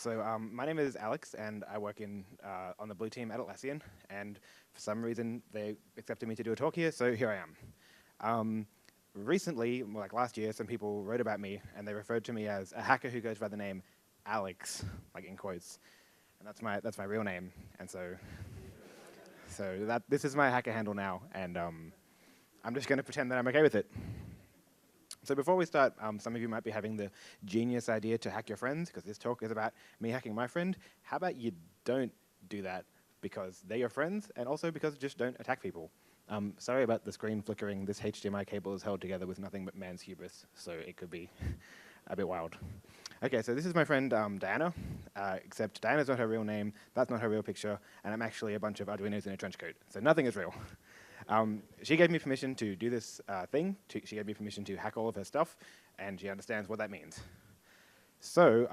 So my name is Alex, and I work on the blue team at Atlassian. And for some reason, they accepted me to do a talk here, so here I am. Recently, like last year, some people wrote about me, and they referred to me as a hacker who goes by the name Alex, like in quotes. And that's my real name. And so this is my hacker handle now, and I'm just going to pretend that I'm okay with it. So before we start, some of you might be having the genius idea to hack your friends, because this talk is about me hacking my friend. How about you don't do that, because they're your friends, and also because just don't attack people. Sorry about the screen flickering. This HDMI cable is held together with nothing but man's hubris, so it could be a bit wild. Okay, so this is my friend Diana, except Diana's not her real name, that's not her real picture, and I'm actually a bunch of Arduinos in a trench coat, so nothing is real. She gave me permission to do this thing. She gave me permission to hack all of her stuff, and she understands what that means. So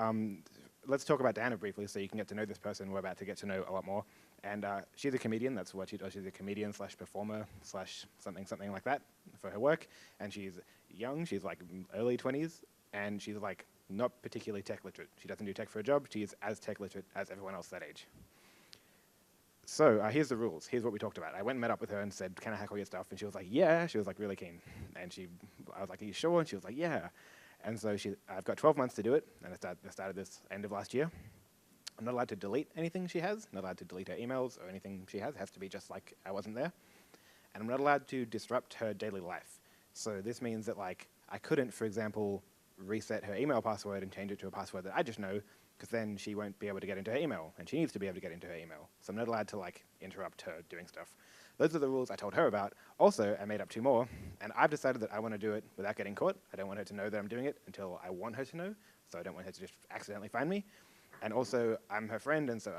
let's talk about Diana briefly so you can get to know this person we're about to get to know a lot more. And she's a comedian. That's what she does. She's a comedian / performer / something like that for her work. And she's young. She's like early 20s, and she's like not particularly tech literate. She doesn't do tech for a job. She is as tech literate as everyone else that age. So here's the rules. Here's what we talked about. I went and met up with her and said, "Can I hack all your stuff?" And she was like, "Yeah." She was like really keen. And I was like, "Are you sure?" And she was like, "Yeah." And so I've got 12 months to do it. And I started this end of last year. I'm not allowed to delete anything she has. Not allowed to delete her emails or anything she has. It has to be just like I wasn't there. And I'm not allowed to disrupt her daily life. So this means that like I couldn't, for example, reset her email password and change it to a password that I just know, because then she won't be able to get into her email, and she needs to be able to get into her email. So I'm not allowed to like interrupt her doing stuff. Those are the rules I told her about. Also, I made up 2 more, and I've decided that I want to do it without getting caught. I don't want her to know that I'm doing it until I want her to know, so I don't want her to just accidentally find me. And also, I'm her friend, and so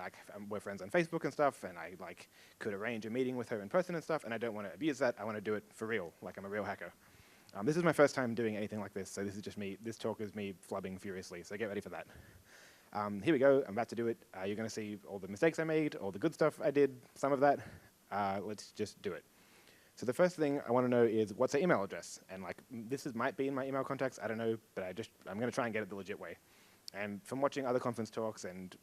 we're friends on Facebook and stuff, and I like could arrange a meeting with her in person and stuff, and I don't want to abuse that. I want to do it for real, like I'm a real hacker. This is my first time doing anything like this, so this is just me. This talk is me flubbing furiously, so get ready for that. Here we go. I'm about to do it. You're going to see all the mistakes I made, all the good stuff I did, some of that. Let's just do it. So the first thing I want to know is what's her email address? And like might be in my email contacts. I don't know, but I'm going to try and get it the legit way. And from watching other conference talks and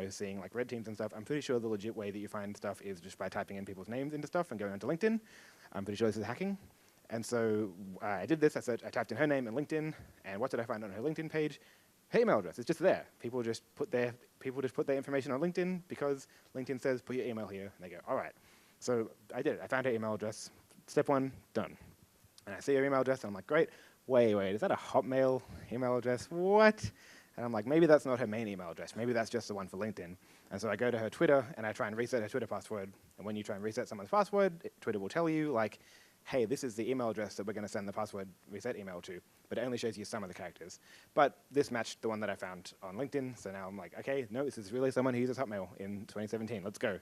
seeing like red teams and stuff, I'm pretty sure the legit way that you find stuff is just by typing in people's names into stuff and going onto LinkedIn. I'm pretty sure this is hacking. And so I did this. I typed in her name and LinkedIn, and what did I find on her LinkedIn page? Her email address. It's just there. People just put their information on LinkedIn because LinkedIn says put your email here, and they go, all right. So I did it. I found her email address. Step 1, done. And I see her email address, and I'm like, great. Wait, is that a Hotmail email address? What? And I'm like, maybe that's not her main email address. Maybe that's just the one for LinkedIn. And so I go to her Twitter, and I try and reset her Twitter password. And when you try and reset someone's password, Twitter will tell you, like, hey, this is the email address that we're going to send the password reset email to, but it only shows you some of the characters. But this matched the one that I found on LinkedIn, so now I'm like, okay, no, this is really someone who uses Hotmail in 2017. Let's go.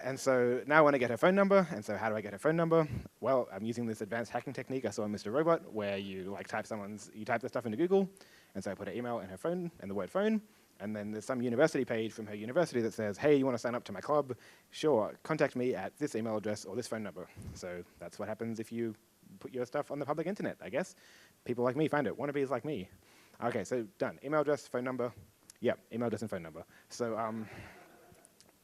And so now I want to get her phone number, and so how do I get her phone number? Well, I'm using this advanced hacking technique I saw in Mr. Robot, where you like type the stuff into Google, and so I put her email and her phone and the word phone, and then there's some university page from her university that says, hey, you want to sign up to my club? Sure, contact me at this email address or this phone number. So that's what happens if you put your stuff on the public internet, I guess. People like me find it. Wannabes like me. Okay, so done. Email address, phone number. Yep, email address and phone number. So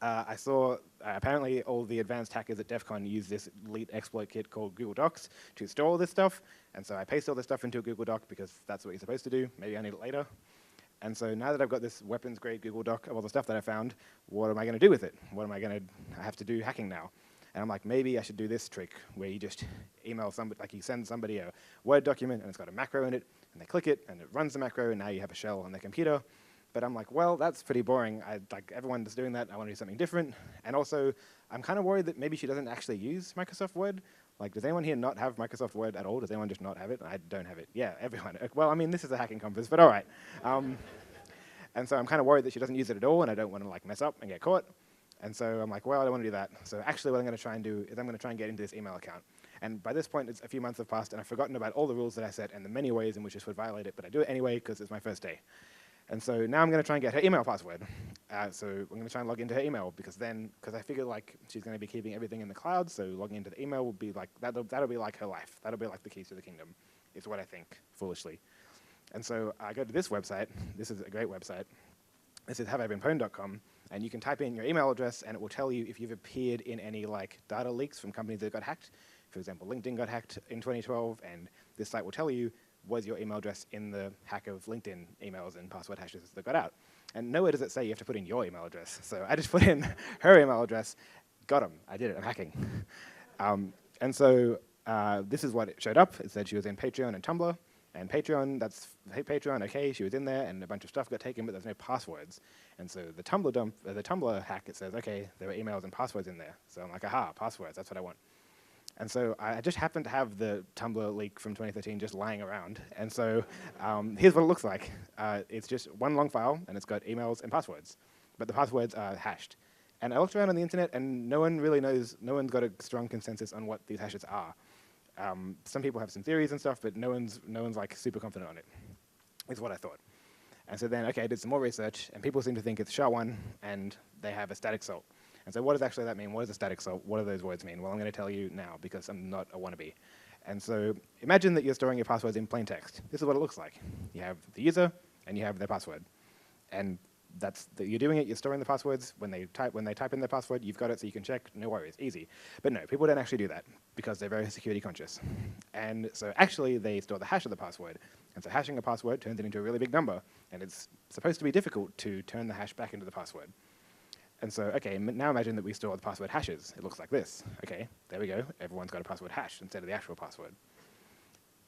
I saw apparently all the advanced hackers at DEF CON use this elite exploit kit called Google Docs to store all this stuff. And so I paste all this stuff into a Google Doc because that's what you're supposed to do. Maybe I need it later. And so now that I've got this weapons-grade Google Doc of all the stuff that I found, what am I going to do with it? I have to do hacking now. And I'm like, maybe I should do this trick where you just email somebody, like you send somebody a Word document and it's got a macro in it, and they click it and it runs the macro, and now you have a shell on their computer. But I'm like, well, that's pretty boring. Like everyone is doing that. I want to do something different. And also, I'm kind of worried that maybe she doesn't actually use Microsoft Word. Like, does anyone here not have Microsoft Word at all? Does anyone just not have it? I don't have it. Yeah, everyone. Well, I mean, this is a hacking conference, but all right. And so I'm kind of worried that she doesn't use it at all, and I don't want to like mess up and get caught. And so I'm like, well, I don't want to do that. So actually what I'm going to try and do is I'm going to try and get into this email account. And by this point, it's a few months have passed, and I've forgotten about all the rules that I set and the many ways in which this would violate it, but I do it anyway because it's my first day. And so now I'm going to try and get her email password. So I'm going to try and log into her email because I figure like she's going to be keeping everything in the cloud, so logging into the email will be like, that'll be like her life. That'll be like the keys to the kingdom, is what I think, foolishly. And so I go to this website. This is a great website. This is haveibeenpwned.com, and you can type in your email address, and it will tell you if you've appeared in any like data leaks from companies that got hacked. For example, LinkedIn got hacked in 2012, and this site will tell you, was your email address in the hack of LinkedIn emails and password hashes that got out? And nowhere does it say you have to put in your email address. So I just put in her email address, got them, I did it, I'm hacking. And so this is what it showed up. It said she was in Patreon and Tumblr. And Patreon, Patreon, okay, she was in there, and a bunch of stuff got taken, but there's no passwords. And so the Tumblr dump, the Tumblr hack, it says, okay, there were emails and passwords in there. So I'm like, aha, passwords, that's what I want. And so I just happened to have the Tumblr leak from 2013 just lying around. And so here's what it looks like. It's just one long file, and it's got emails and passwords. But the passwords are hashed. And I looked around on the internet, and no one really knows, no one's got a strong consensus on what these hashes are. Some people have some theories and stuff, but no one's like super confident on it, is what I thought. And so then, okay, I did some more research, and people seem to think it's SHA-1, and they have a static salt. And so what does actually that mean? What does a static salt? What do those words mean? Well, I'm going to tell you now, because I'm not a wannabe. And so imagine that you're storing your passwords in plain text. This is what it looks like. You have the user, and you have their password. And you're doing it, you're storing the passwords. When they type in their password, you've got it so you can check, no worries, easy. But no, people don't actually do that because they're very security conscious. And so actually they store the hash of the password. And so hashing a password turns it into a really big number, and it's supposed to be difficult to turn the hash back into the password. And so, okay, now imagine that we store the password hashes. It looks like this. Okay, there we go. Everyone's got a password hash instead of the actual password.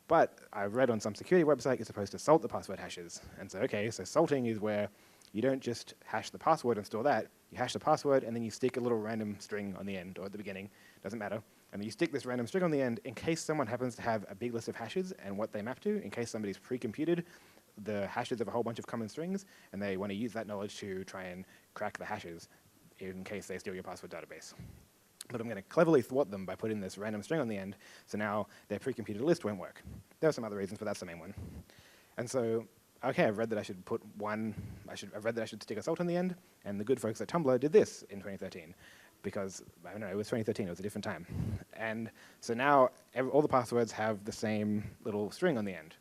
But I've read on some security website you're supposed to salt the password hashes. And so, okay, so salting is where you don't just hash the password and store that. You hash the password, and then you stick a little random string on the end, or at the beginning, doesn't matter. And then you stick this random string on the end in case someone happens to have a big list of hashes and what they map to, in case somebody's pre-computed the hashes of a whole bunch of common strings, and they want to use that knowledge to try and crack the hashes in case they steal your password database. But I'm going to cleverly thwart them by putting this random string on the end, so now their pre-computed list won't work. There are some other reasons, but that's the main one. And so, okay, I've read that I should I've read that I should stick a salt on the end, and the good folks at Tumblr did this in 2013, because, I don't know, it was 2013, it was a different time. And so now, all the passwords have the same little string on the end.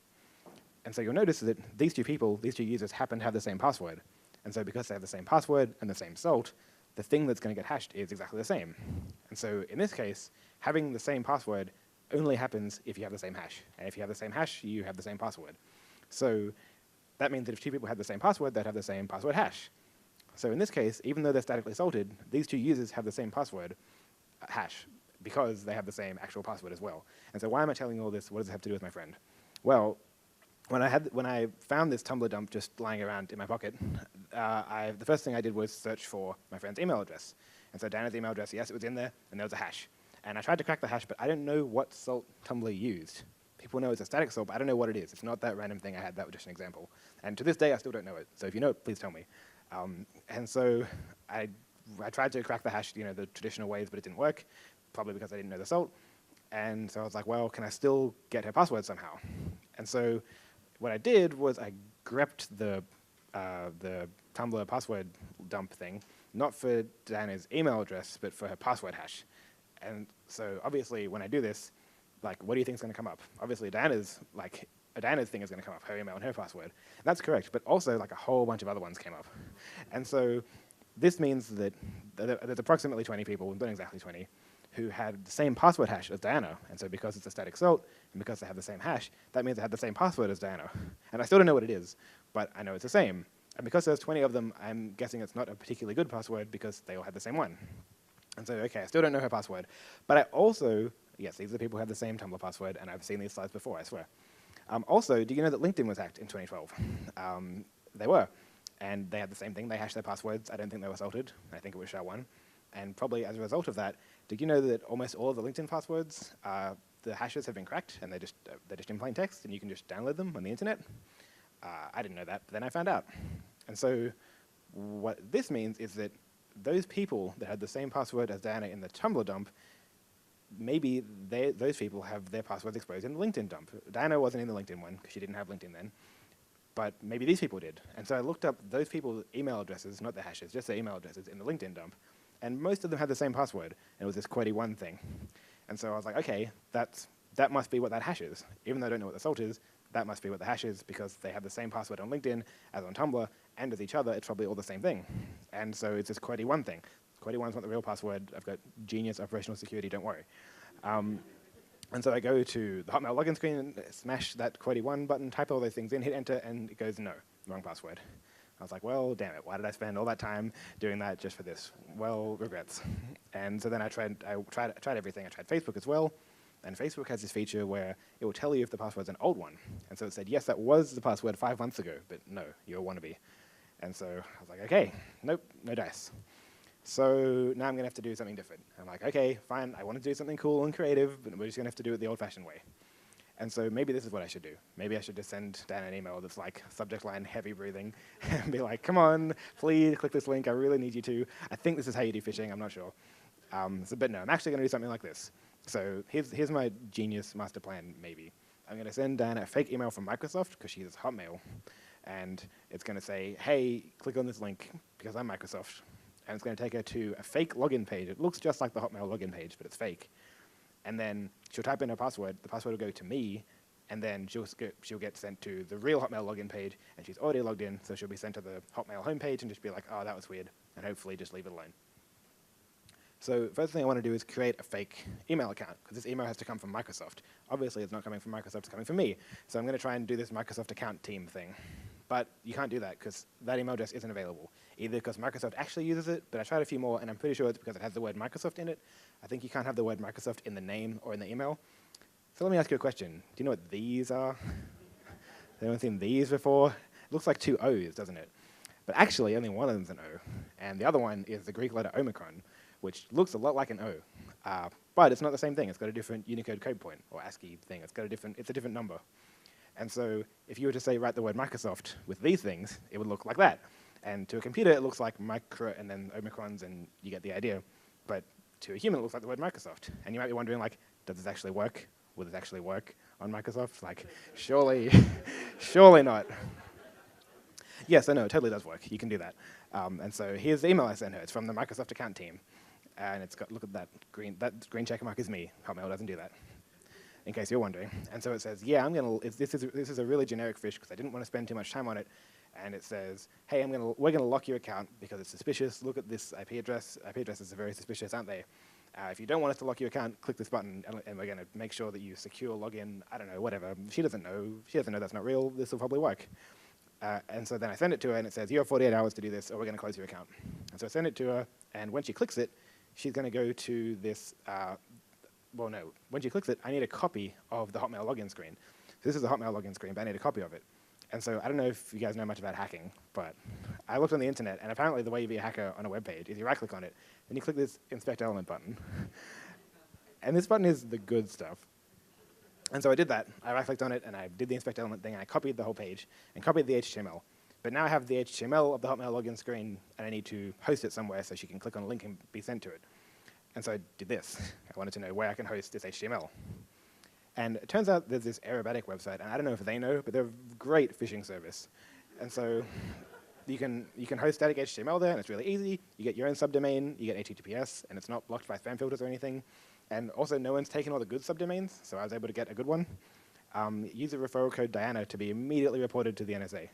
And so you'll notice that these two users happen to have the same password. And so because they have the same password and the same salt, the thing that's going to get hashed is exactly the same. And so in this case, having the same password only happens if you have the same hash. And if you have the same hash, you have the same password. So that means that if two people had the same password, they'd have the same password hash. So in this case, even though they're statically salted, these two users have the same password hash because they have the same actual password as well. And so why am I telling you all this? What does it have to do with my friend? Well, when I found this Tumblr dump just lying around in my pocket, the first thing I did was search for my friend's email address. And so Diana's email address, yes, it was in there, and there was a hash. And I tried to crack the hash, but I don't know what salt Tumblr used. People know it's a static salt, but I don't know what it is. It's not that random thing I had. That was just an example. And to this day, I still don't know it. So if you know it, please tell me. And so I tried to crack the hash, the traditional ways, but it didn't work, probably because I didn't know the salt. And so I was like, well, can I still get her password somehow? And so what I did was I grepped the Tumblr password dump thing, not for Diana's email address, but for her password hash. And so obviously when I do this, like, what do you think is going to come up? Obviously Diana's thing is going to come up, her email and her password. That's correct, but also like a whole bunch of other ones came up. And so this means that there's approximately 20 people, not exactly 20, who had the same password hash as Diana. And so because it's a static salt, and because they have the same hash, that means they have the same password as Diana. And I still don't know what it is, but I know it's the same. And because there's 20 of them, I'm guessing it's not a particularly good password because they all had the same one. And so, okay, I still don't know her password. But I also, yes, these are the people who have the same Tumblr password, and I've seen these slides before, I swear. Also, do you know that LinkedIn was hacked in 2012? They were. And they had the same thing. They hashed their passwords. I don't think they were salted. I think it was SHA-1. And probably as a result of that, did you know that almost all of the LinkedIn passwords, the hashes have been cracked, and they're just in plain text, and you can just download them on the internet? I didn't know that, but then I found out. And so what this means is that those people that had the same password as Diana in the Tumblr dump, maybe those people have their passwords exposed in the LinkedIn dump. Diana wasn't in the LinkedIn one, because she didn't have LinkedIn then. But maybe these people did. And so I looked up those people's email addresses, not their hashes, just their email addresses in the LinkedIn dump. And most of them had the same password. And it was this QWERTY1 thing. And so I was like, okay, that must be what that hash is. Even though I don't know what the salt is, that must be what the hash is because they have the same password on LinkedIn as on Tumblr, and as each other, it's probably all the same thing. And so it's this QWERTY1 thing. QWERTY1's not the real password. I've got genius operational security, don't worry. And so I go to the Hotmail login screen and smash that QWERTY1 button, type all those things in, hit enter, and it goes, no, wrong password. I was like, well, damn it, why did I spend all that time doing that just for this? Well, regrets. And so then I tried everything. I tried Facebook as well, and Facebook has this feature where it will tell you if the password's an old one. And so it said, yes, that was the password 5 months ago, but no, you're a wannabe. And so I was like, okay, nope, no dice. So now I'm going to have to do something different. I'm like, okay, fine, I want to do something cool and creative, but we're just going to have to do it the old-fashioned way. And so maybe this is what I should do. Maybe I should just send Dan an email that's like, subject line, heavy breathing, and be like, come on, please click this link, I really need you to. I think this is how you do phishing, I'm not sure. But no, I'm actually going to do something like this. So here's my genius master plan, maybe. I'm going to send Dan a fake email from Microsoft, because she uses Hotmail, and it's going to say, hey, click on this link, because I'm Microsoft. And it's going to take her to a fake login page. It looks just like the Hotmail login page, but it's fake. And then she'll type in her password. The password will go to me, and then she'll get sent to the real Hotmail login page, and she's already logged in, so she'll be sent to the Hotmail homepage and just be like, oh, that was weird, and hopefully just leave it alone. So first thing I want to do is create a fake email account, because this email has to come from Microsoft. Obviously, it's not coming from Microsoft, it's coming from me. So I'm going to try and do this Microsoft account team thing. But you can't do that, because that email address isn't available. Either because Microsoft actually uses it, but I tried a few more, and I'm pretty sure it's because it has the word Microsoft in it. I think you can't have the word Microsoft in the name or in the email. So let me ask you a question. Do you know what these are? Has anyone seen these before? It looks like 2 O's, doesn't it? But actually, only one of them's an O. And the other one is the Greek letter Omicron, which looks a lot like an O. But it's not the same thing. It's got a different Unicode code point, or ASCII thing. It's a different number. And so if you were to say, write the word Microsoft with these things, it would look like that. And to a computer, it looks like micro and then omicrons, and you get the idea. But to a human, it looks like the word Microsoft. And you might be wondering, like, does this actually work? Will this actually work on Microsoft? Like, surely, surely not. Yes, I know, it totally does work. You can do that. And so here's the email I sent her. It's from the Microsoft account team. And it's got, look at that green check mark is me. Hotmail doesn't do that, in case you're wondering. And so it says, yeah, this is a really generic fish because I didn't want to spend too much time on it. And it says, hey, we're gonna lock your account because it's suspicious. Look at this IP address. IP addresses are very suspicious, aren't they? If you don't want us to lock your account, click this button, and we're gonna make sure that you secure login. I don't know, whatever. She doesn't know. She doesn't know that's not real. This will probably work. And so then I send it to her, and it says, you have 48 hours to do this, or we're gonna close your account. And so I send it to her, and when she clicks it, she's gonna go to this. Well, no. When she clicks it, I need a copy of the Hotmail login screen. So this is the Hotmail login screen, but I need a copy of it. And so I don't know if you guys know much about hacking, but I looked on the internet, and apparently the way you be a hacker on a web page is you right-click on it, and you click this Inspect Element button. And this button is the good stuff. And so I did that. I right-clicked on it, and I did the Inspect Element thing, and I copied the whole page, and copied the HTML. But now I have the HTML of the Hotmail login screen, and I need to host it somewhere so she can click on a link and be sent to it. And so I did this. I wanted to know where I can host this HTML. And it turns out there's this aerobatic website, and I don't know if they know, but they're a great phishing service. And so you can host static HTML there, and it's really easy. You get your own subdomain, you get HTTPS, and it's not blocked by spam filters or anything. And also, no one's taken all the good subdomains, so I was able to get a good one. Use the referral code Diana to be immediately reported to the NSA.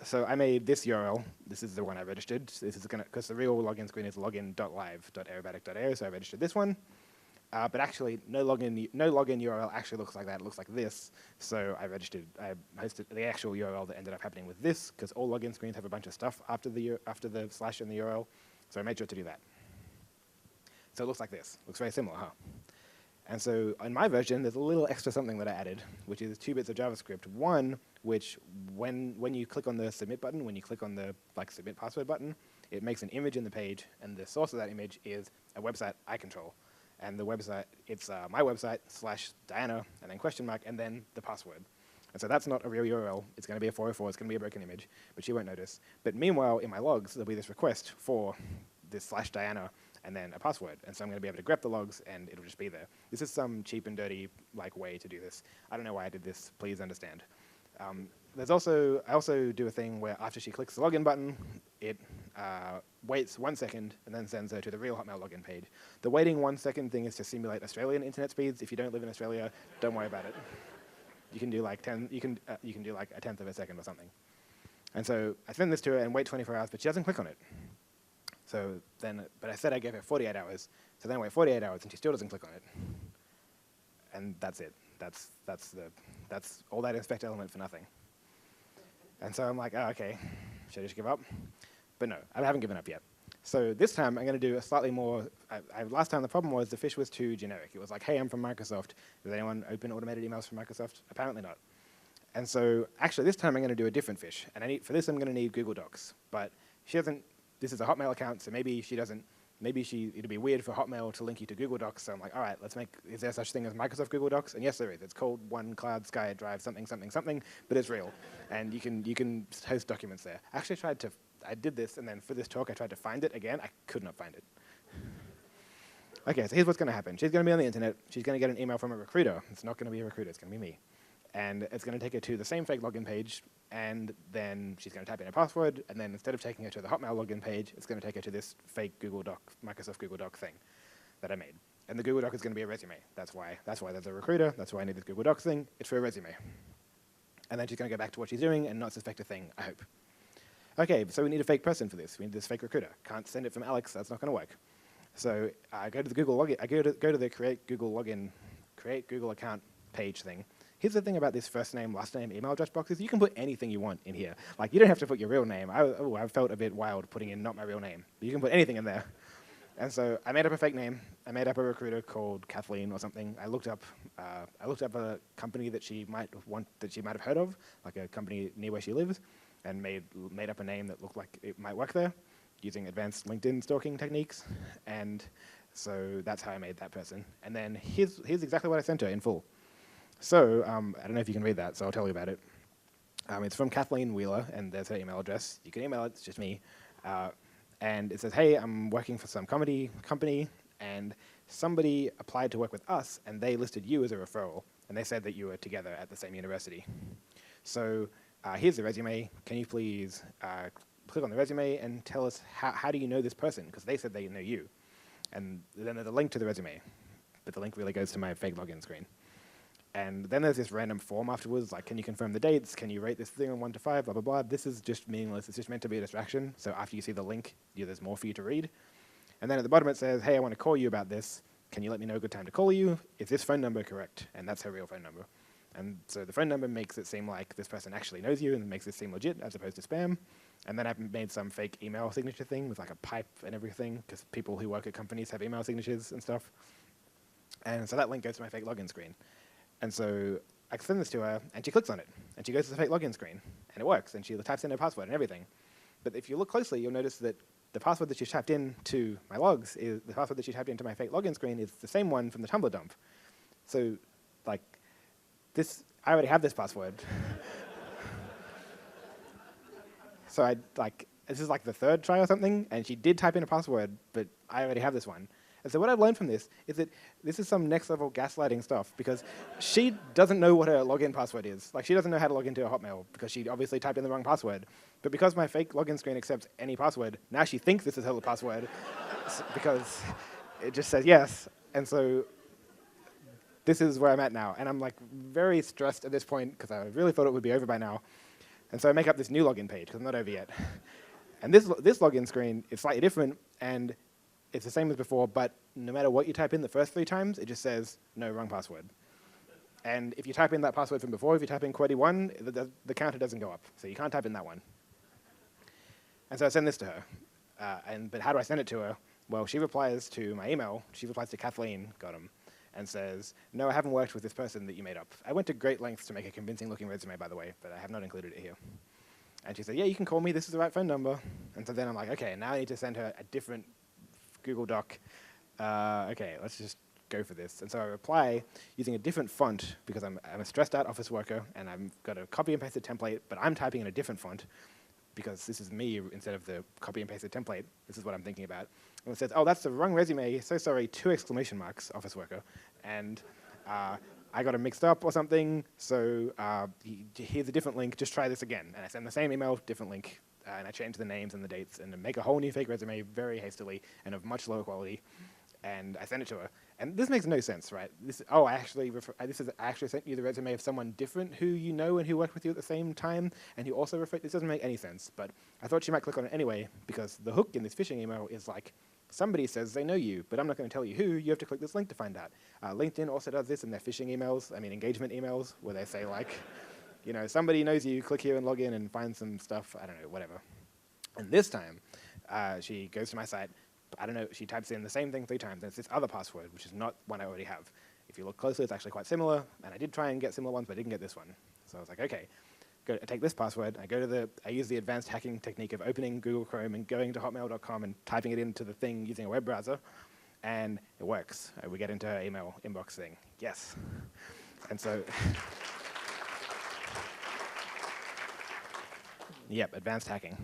So I made this URL. This is the one I registered. This is gonna, because the real login screen is login.live.aerobatic.io, so I registered this one. But actually, no login URL actually looks like that. It looks like this. So I hosted the actual URL that ended up happening with this, because all login screens have a bunch of stuff after the slash in the URL. So I made sure to do that. So it looks like this. Looks very similar, huh? And so in my version, there's a little extra something that I added, which is 2 bits of JavaScript. One, which when you click on the submit button, when you click on the submit password button, it makes an image in the page, and the source of that image is a website I control. And the website, it's my website / Diana, and then question mark, and then the password. And so that's not a real URL. It's going to be a 404. It's going to be a broken image, but she won't notice. But meanwhile, in my logs, there'll be this request for this / Diana, and then a password. And so I'm going to be able to grep the logs, and it'll just be there. This is some cheap and dirty way to do this. I don't know why I did this. Please understand. I also do a thing where after she clicks the login button, it waits 1 second and then sends her to the real Hotmail login page. The waiting 1 second thing is to simulate Australian internet speeds. If you don't live in Australia, don't worry about it. You can do like 10. You can do like a tenth of a second or something. And so I send this to her and wait 24 hours, but she doesn't click on it. So then, but I said I gave her 48 hours. So then I wait 48 hours and she still doesn't click on it. And that's it. That's all that inspect element for nothing. And so I'm like, oh, okay, should I just give up? But no, I haven't given up yet. So this time I'm going to do a slightly more, last time the problem was the fish was too generic. It was like, hey, I'm from Microsoft. Does anyone open automated emails from Microsoft? Apparently not. And so actually this time I'm going to do a different fish. And for this I'm going to need Google Docs. But she doesn't, this is a Hotmail account, so maybe she doesn't, it'd be weird for Hotmail to link you to Google Docs. So I'm like, all right, is there such thing as Microsoft Google Docs? And yes, there is. It's called One Cloud Sky Drive something, something, something, but it's real. And you can host documents there. I actually I did this, and then for this talk, I tried to find it again. I could not find it. Okay, so here's what's going to happen. She's going to be on the internet. She's going to get an email from a recruiter. It's not going to be a recruiter. It's going to be me. And it's going to take her to the same fake login page, and then she's going to type in a password, and then instead of taking her to the Hotmail login page, it's going to take her to this fake Google Doc, Microsoft Google Doc thing that I made. And the Google Doc is going to be a resume. That's why there's a recruiter. That's why I need this Google Docs thing. It's for a resume. And then she's going to go back to what she's doing and not suspect a thing, I hope. Okay, so we need a fake person for this. We need this fake recruiter. Can't send it from Alex. That's not going to work. So I go to the Google login. I go to the create Google account page thing. Here's the thing about this first name, last name, email address boxes. You can put anything you want in here. Like, you don't have to put your real name. I felt a bit wild putting in not my real name. But you can put anything in there. And so I made up a fake name. I made up a recruiter called Kathleen or something. I looked up a company that she might have heard of, like a company near where she lives, and made up a name that looked like it might work there, using advanced LinkedIn stalking techniques. And so that's how I made that person. And then here's exactly what I sent her in full. So I don't know if you can read that, so I'll tell you about it. It's from Kathleen Wheeler, and there's her email address. You can email it, it's just me. And it says, hey, I'm working for some comedy company, and somebody applied to work with us, and they listed you as a referral, and they said that you were together at the same university. So here's the resume. Can you please click on the resume and tell us how do you know this person? Because they said they know you. And then there's a link to the resume, but the link really goes to my fake login screen. And then there's this random form afterwards, like, can you confirm the dates? Can you rate this thing on 1 to 5? Blah, blah, blah. This is just meaningless. It's just meant to be a distraction. So after you see the link, there's more for you to read. And then at the bottom it says, hey, I want to call you about this. Can you let me know a good time to call you? Is this phone number correct? And that's her real phone number. And so the phone number makes it seem like this person actually knows you and makes it seem legit as opposed to spam. And then I've made some fake email signature thing with like a pipe and everything, because people who work at companies have email signatures and stuff. And so that link goes to my fake login screen. And so I send this to her, and she clicks on it, and she goes to the fake login screen, and it works, and she types in her password and everything. But if you look closely, you'll notice that the password that she typed into my logs is the password that she typed into my fake login screen is the same one from the Tumblr dump. So, like, this, I already have this password. So this is like the third try or something, and she did type in a password, but I already have this one. And so what I've learned from this is that this is some next level gaslighting stuff, because she doesn't know what her login password is. Like, she doesn't know how to log into her Hotmail because she obviously typed in the wrong password. But because my fake login screen accepts any password, now she thinks this is her password because it just says yes. And so this is where I'm at now. And I'm like very stressed at this point because I really thought it would be over by now. And so I make up this new login page because I'm not over yet. And this login screen is slightly different, and it's the same as before, but no matter what you type in the first 3 times, it just says, no, wrong password. And if you type in that password from before, if you type in QWERTY1, the counter doesn't go up. So you can't type in that one. And so I send this to her. But how do I send it to her? Well, she replies to my email. She replies to Kathleen, got him, and says, no, I haven't worked with this person that you made up. I went to great lengths to make a convincing-looking resume, by the way, but I have not included it here. And she said, yeah, you can call me. This is the right phone number. And so then I'm like, OK, now I need to send her a different Google Doc. OK, let's just go for this. And so I reply using a different font because I'm a stressed out office worker, and I've got a copy and pasted template, but I'm typing in a different font because this is me instead of the copy and pasted template. This is what I'm thinking about. And it says, oh, that's the wrong resume. So sorry, 2 exclamation marks, office worker. And I got them mixed up or something. So here's a different link. Just try this again. And I send the same email, different link. And I change the names and the dates and make a whole new fake resume very hastily and of much lower quality. And I sent it to her. And this makes no sense, right? This is actually sent you the resume of someone different who you know and who worked with you at the same time, and who also this doesn't make any sense. But I thought she might click on it anyway, because the hook in this phishing email is like, somebody says they know you, but I'm not going to tell you who. You have to click this link to find out. LinkedIn also does this in their phishing emails, engagement emails, where they say like, somebody knows you, click here and log in and find some stuff, I don't know, whatever. And this time, she goes to my site, I don't know, she types in the same thing 3 times, and it's this other password, which is not one I already have. If you look closely, it's actually quite similar, and I did try and get similar ones, but I didn't get this one. So I was like, okay, I take this password, I use the advanced hacking technique of opening Google Chrome and going to hotmail.com and typing it into the thing using a web browser, and it works. We get into her email inbox thing. Yes. And so, yep, advanced hacking.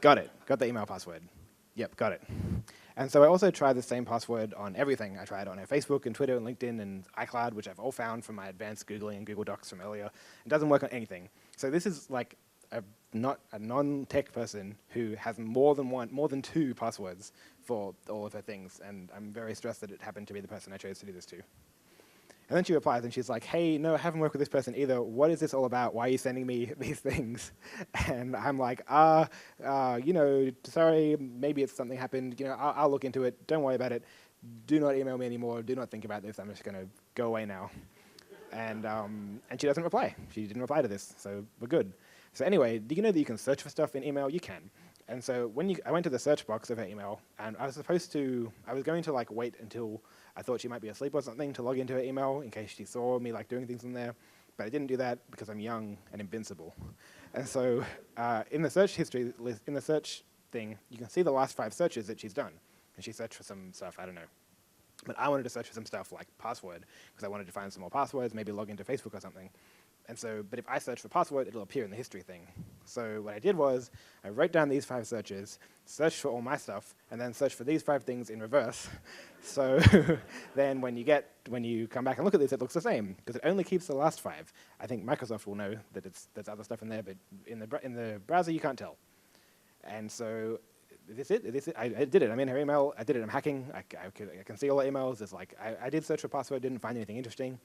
Got it, got the email password. Yep, got it. And so I also tried the same password on everything. I tried on her Facebook and Twitter and LinkedIn and iCloud, which I've all found from my advanced Googling and Google Docs from earlier. It doesn't work on anything. So this is like not a non-tech person who has more than 2 passwords for all of her things. And I'm very stressed that it happened to be the person I chose to do this to. And then she replies, and she's like, hey, no, I haven't worked with this person either. What is this all about? Why are you sending me these things? And I'm like, sorry, maybe it's something happened. I'll look into it. Don't worry about it. Do not email me anymore. Do not think about this. I'm just going to go away now. And she doesn't reply. She didn't reply to this, so we're good. So anyway, do you know that you can search for stuff in email? You can. And so I went to the search box of her email, and I was going to wait until I thought she might be asleep or something to log into her email in case she saw me doing things in there. But I didn't do that because I'm young and invincible. And so in the search history, in the search thing, you can see the last 5 searches that she's done. And she searched for some stuff, I don't know. But I wanted to search for some stuff like password, because I wanted to find some more passwords, maybe log into Facebook or something. And so, but if I search for password, it'll appear in the history thing. So what I did was, I wrote down these 5 searches, searched for all my stuff, and then searched for these 5 things in reverse. So then when you come back and look at this, it looks the same, because it only keeps the last 5. I think Microsoft will know that there's other stuff in there, but in the browser, you can't tell. And so I did it. I'm in her email. I did it. I'm hacking. I can see all the emails. It's like, I did search for password, didn't find anything interesting.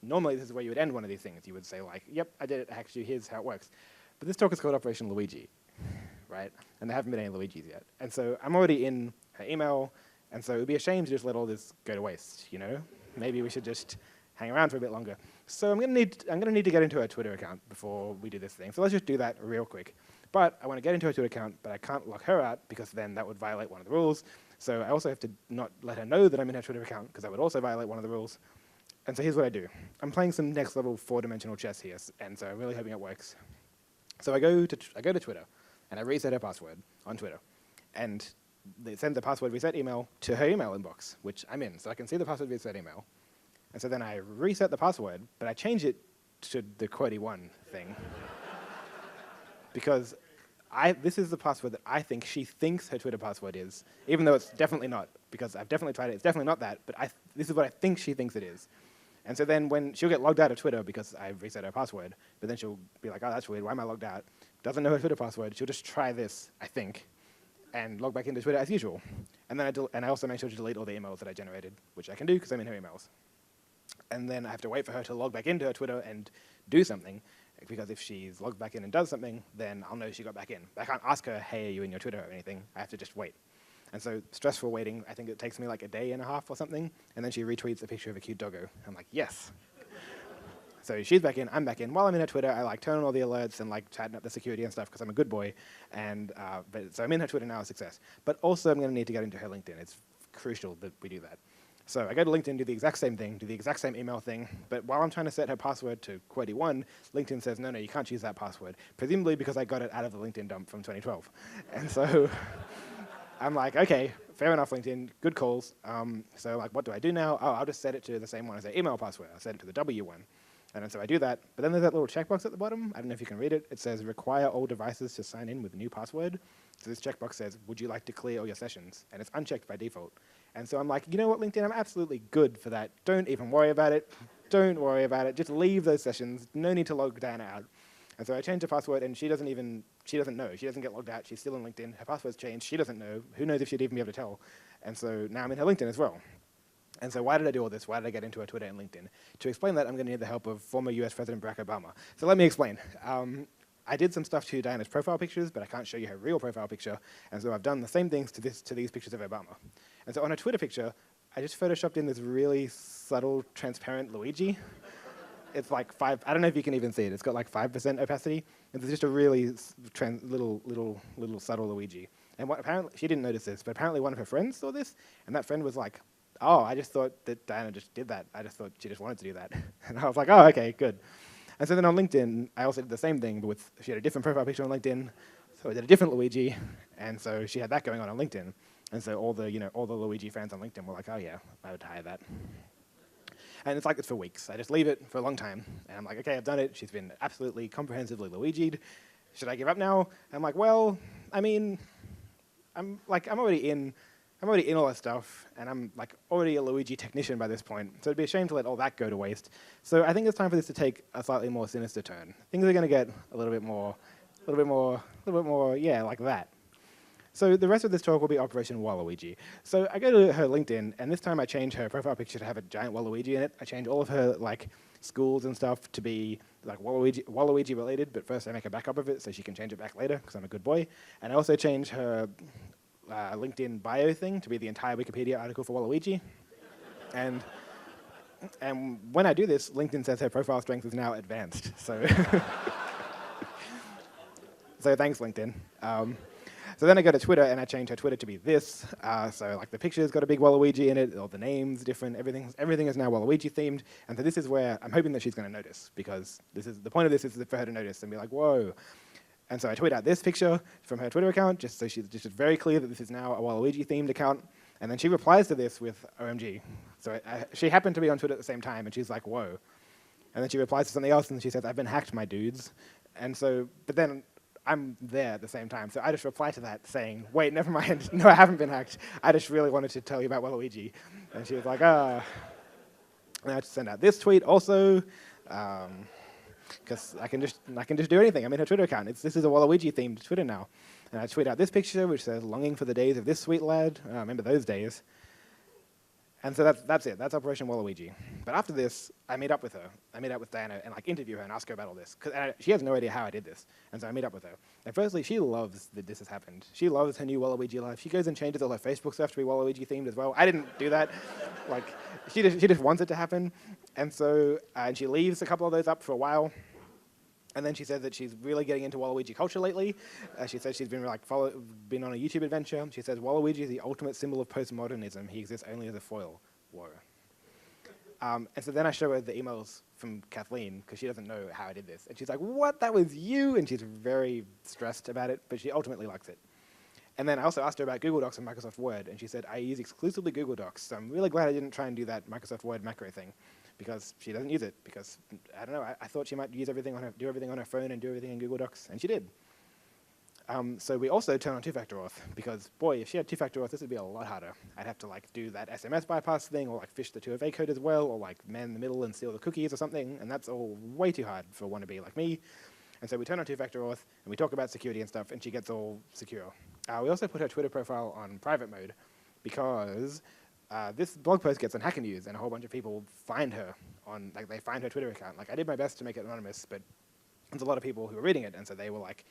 Normally this is where you would end one of these things. You would say like, yep, I did it. Actually, here's how it works. But this talk is called Operation Luigi, right? And there haven't been any Luigis yet. And so I'm already in her email. And so it would be a shame to just let all this go to waste, Maybe we should just hang around for a bit longer. So I'm gonna need to get into her Twitter account before we do this thing. So let's just do that real quick. But I want to get into her Twitter account, but I can't lock her out because then that would violate one of the rules. So I also have to not let her know that I'm in her Twitter account because that would also violate one of the rules. And so here's what I do. I'm playing some next level 4-dimensional chess here, and so I'm really hoping it works. So I go to Twitter, and I reset her password on Twitter. And they send the password reset email to her email inbox, which I'm in. So I can see the password reset email. And so then I reset the password, but I change it to the QWERTY1 thing. Because this is the password that I think she thinks her Twitter password is, even though it's definitely not, because I've definitely tried it. It's definitely not that, but this is what I think she thinks it is. And so then when she'll get logged out of Twitter because I've reset her password, but then she'll be like, oh, that's weird. Why am I logged out? Doesn't know her Twitter password. She'll just try this, I think, and log back into Twitter as usual. And then I also make sure to delete all the emails that I generated, which I can do because I'm in her emails. And then I have to wait for her to log back into her Twitter and do something, because if she's logged back in and does something, then I'll know she got back in. I can't ask her, hey, are you in your Twitter or anything? I have to just wait. And so stressful waiting, I think it takes me like a day and a half or something, and then she retweets a picture of a cute doggo. I'm like, yes. So she's back in, I'm back in. While I'm in her Twitter, I turn on all the alerts and chatting up the security and stuff because I'm a good boy. And so I'm in her Twitter now, a success. But also I'm going to need to get into her LinkedIn. It's crucial that we do that. So I go to LinkedIn, do the exact same thing, do the exact same email thing, but while I'm trying to set her password to QWERTY1, LinkedIn says, no, you can't use that password, presumably because I got it out of the LinkedIn dump from 2012. And so I'm like, okay, fair enough, LinkedIn, good calls. So what do I do now? Oh, I'll just set it to the same one as their email password. I'll set it to the W one. And then so I do that, but then there's that little checkbox at the bottom. I don't know if you can read it. It says, require all devices to sign in with a new password. So this checkbox says, would you like to clear all your sessions? And it's unchecked by default. And so I'm like, you know what, LinkedIn, I'm absolutely good for that. Don't even worry about it. Don't worry about it. Just leave those sessions. No need to log down out. And so I changed her password, and she doesn't know. She doesn't get logged out. She's still on LinkedIn. Her password's changed. She doesn't know. Who knows if she'd even be able to tell? And so now I'm in her LinkedIn as well. And so why did I do all this? Why did I get into her Twitter and LinkedIn? To explain that, I'm going to need the help of former US President Barack Obama. So let me explain. I did some stuff to Diana's profile pictures, but I can't show you her real profile picture. And so I've done the same things to these pictures of Obama. And so on her Twitter picture, I just photoshopped in this really subtle, transparent Luigi. It's like I don't know if you can even see it. It's got like 5% opacity. And it's just a really little subtle Luigi. And apparently, she didn't notice this, but apparently one of her friends saw this, and that friend was like, oh, I just thought that Diana just did that. I just thought she just wanted to do that. And I was like, oh, okay, good. And so then on LinkedIn, I also did the same thing, but she had a different profile picture on LinkedIn, so I did a different Luigi, and so she had that going on LinkedIn. And so all the Luigi fans on LinkedIn were like, oh yeah, I would hire that. And it's like this for weeks. I just leave it for a long time, and I'm like, okay, I've done it. She's been absolutely comprehensively Luigi'd. Should I give up now? I'm like, well, I mean, I'm already in all that stuff, and I'm like already a Luigi technician by this point, so it'd be a shame to let all that go to waste. So I think it's time for this to take a slightly more sinister turn. Things are going to get a little bit more, yeah, like that. So the rest of this talk will be Operation Waluigi. So I go to her LinkedIn, and this time I change her profile picture to have a giant Waluigi in it. I change all of her like schools and stuff to be like Waluigi related, but first I make a backup of it so she can change it back later, because I'm a good boy. And I also change her LinkedIn bio thing to be the entire Wikipedia article for Waluigi. And when I do this, LinkedIn says her profile strength is now advanced. So, so thanks, LinkedIn. So then I go to Twitter, and I change her Twitter to be this. So like the picture's got a big Waluigi in it, all the names different, everything is now Waluigi themed. And so this is where I'm hoping that she's going to notice, because the point of this is for her to notice and be like, whoa. And so I tweet out this picture from her Twitter account, just so she's just very clear that this is now a Waluigi-themed account. And then she replies to this with OMG. So she happened to be on Twitter at the same time, and she's like, whoa. And then she replies to something else, and she says, I've been hacked, my dudes. And so, but then I'm there at the same time. So I just reply to that saying, wait, never mind. No, I haven't been hacked. I just really wanted to tell you about Waluigi. And she was like, ah. And I just send out this tweet also. Because I can just do anything. I'm in her Twitter account. This is a Waluigi-themed Twitter now. And I tweet out this picture, which says, longing for the days of this sweet lad. I remember those days. And so that's it. That's Operation Waluigi. But after this, I meet up with her. I meet up with Diana and like interview her and ask her about all this. And she has no idea how I did this. And so I meet up with her. And firstly, she loves that this has happened. She loves her new Waluigi life. She goes and changes all her Facebook stuff to be Waluigi-themed as well. I didn't do that. Like, she just wants it to happen. And so and she leaves a couple of those up for a while. And then she said that she's really getting into Waluigi culture lately. She said she's been been on a YouTube adventure. She says Waluigi is the ultimate symbol of postmodernism. He exists only as a foil. Whoa. And so then I show her the emails from Kathleen, because she doesn't know how I did this. And she's like, what? That was you? And she's very stressed about it, but she ultimately likes it. And then I also asked her about Google Docs and Microsoft Word, and she said, I use exclusively Google Docs, so I'm really glad I didn't try and do that Microsoft Word macro thing, because she doesn't use it, because, I don't know, I thought she might do everything on her phone and do everything in Google Docs, and she did. So we also turn on two-factor auth, because, boy, if she had two-factor auth, this would be a lot harder. I'd have to, like, do that SMS bypass thing, or, like, fish the 2FA code as well, or, like, man in the middle and steal the cookies or something, and that's all way too hard for a wannabe like me. And so we turn on two-factor auth, and we talk about security and stuff, and she gets all secure. We also put her Twitter profile on private mode, because this blog post gets on Hacker News, and a whole bunch of people find her on, like, they find her Twitter account. Like, I did my best to make it anonymous, but there's a lot of people who were reading it, and so they were like,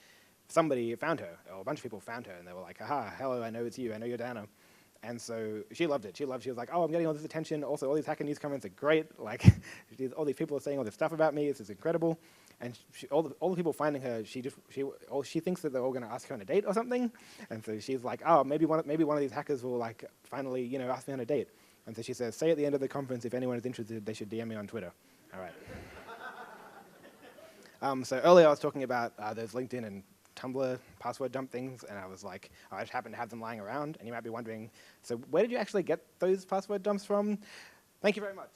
somebody found her, or a bunch of people found her, and they were like, aha, hello, I know it's you, I know you're Diana. And so she loved it. She was like, oh, I'm getting all this attention. Also, all these Hacker News comments are great. Like, all these people are saying all this stuff about me. This is incredible. And all the people finding her, she thinks that they're all going to ask her on a date or something. And so she's like, oh, maybe one of these hackers will like finally, ask me on a date. And so she says, say at the end of the conference, if anyone is interested, they should DM me on Twitter. All right. So earlier I was talking about those LinkedIn and Tumblr password dump things, and I was like, I just happen to have them lying around, and you might be wondering, so where did you actually get those password dumps from? Thank you very much.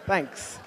Thanks.